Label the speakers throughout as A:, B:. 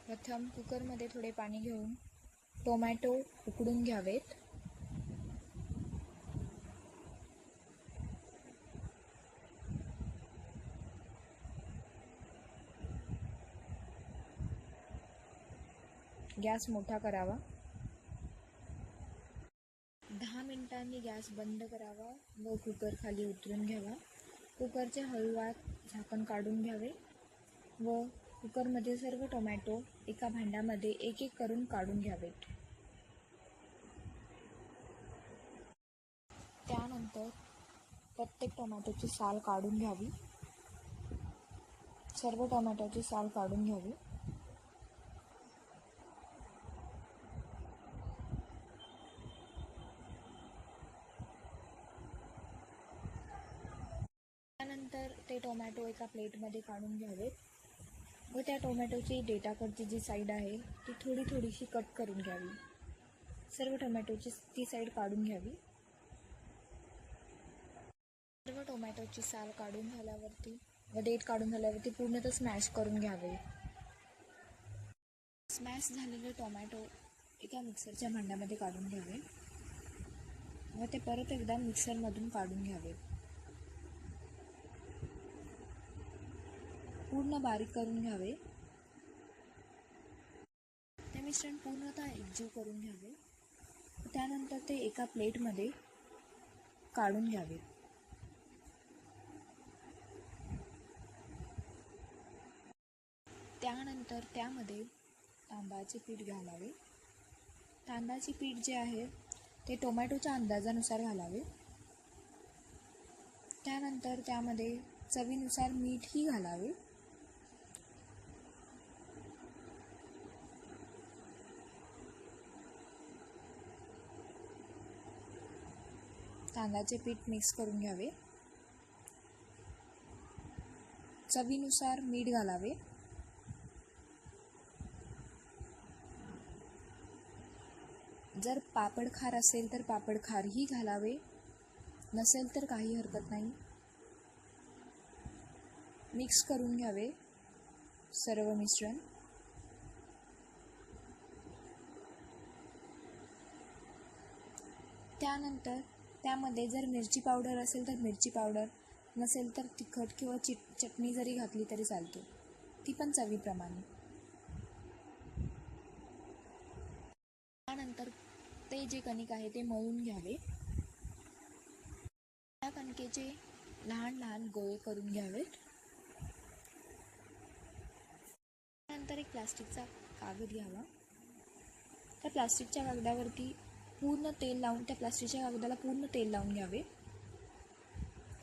A: प्रथम कुकरमध्ये थोडे पाणी घेऊन टोमॅटो उकडून घ्यावेत. गॅस मोठा करावा. 10 मिनिटांनी गॅस बंद करावा व कुकर खाली उतरून घ्यावा. कुकरचे हळूवार झाकण काढून घ्यावे व कुकरमध्ये सर्व टोमॅटो एका भांड्यामध्ये एक एक करून काढून घ्यावेत. त्यानंतर प्रत्येक टोमॅटोची साल काढून घ्यावी. सर्व टोमॅटोची साल काढून घ्यावी. त्यानंतर ते टोमॅटो एका प्लेटमध्ये काढून घ्यावेत व त्या टोमॅटोची डेटाकडची जी साईड आहे ती थोडीशी कट करून घ्यावी. सर्व टोमॅटोची ती साईड काढून घ्यावी. सर्व टोमॅटोची साल काढून झाल्यावरती व देठ काढून झाल्यावरती पूर्णतः स्मॅश करून घ्यावे. स्मॅश झालेले टोमॅटो एका मिक्सरच्या भांड्यामध्ये काढून घ्यावे व ते परत एकदा मिक्सरमधून काढून घ्यावे. पूर्ण बारीक करून घ्यावे. ते मिश्रण पूर्णतः एकजीव करून घ्यावे. त्यानंतर ते एका प्लेटमध्ये काढून घ्यावे. त्यानंतर त्यामध्ये तांदळाचे पीठ घालावे. तांदळाचे पीठ जे आहे ते टोमॅटोच्या अंदाजानुसार घालावे. त्यानंतर त्यामध्ये चवीनुसार मीठही घालावे. तांदळाचे पीठ मिक्स करून घ्यावे. चवीनुसार मीठ घालावे. जर पापड खार असेल तर पापड खारही घालावे, नसेल तर काही हरकत नाही. मिक्स करून घ्यावे सर्व मिश्रण. त्यानंतर त्यामध्ये जर मिरची पावडर असेल तर मिरची पावडर, नसेल तर तिखट किंवा चटणी जरी घातली तरी चालते, ती पण चवीप्रमाणे. त्यानंतर ते जे कणिक आहे ते मळून घ्यावे. त्या कणकेचे लहान लहान गोळे करून घ्यावेत. त्यानंतर एक प्लास्टिकचा कागद घ्यावा. त्या प्लास्टिकच्या कागदावरती पूर्ण तेल लावून त्या प्लास्टिकच्या कागदाला पूर्ण तेल लावून घ्यावे.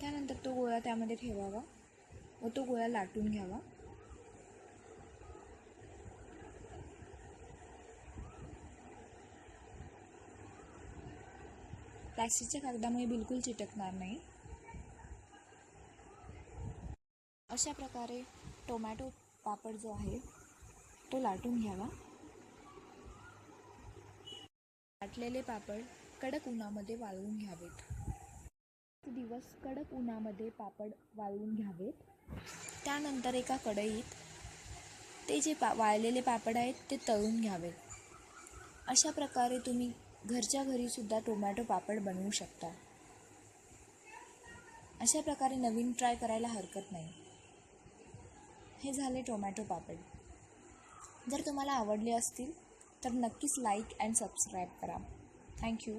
A: त्यानंतर तो गोळा त्यामध्ये ठेवावा व तो गोळा लाटून घ्यावा. प्लास्टिकच्या कागदामुळे बिलकुल चिटकणार नाही. अशा प्रकारे टोमॅटो पापड जो आहे तो लाटून घ्यावा. लाटलेले पापड कडक उन्हामध्ये वाळवून घ्यावेत. दिवस कडक उन्हामध्ये पापड वाळवून घ्यावेत. त्यानंतर एका कढईत ते जे वाळलेले पापड आहेत ते तळून घ्यावेत. अशा प्रकारे तुम्ही घरच्या घरीसुद्धा टोमॅटो पापड बनवू शकता. अशा प्रकारे नवीन ट्राय करायला हरकत नाही. हे झाले टोमॅटो पापड. जर तुम्हाला आवडले असतील तर नक्कीच लाईक अँड सबस्क्राईब करा. थँक्यू.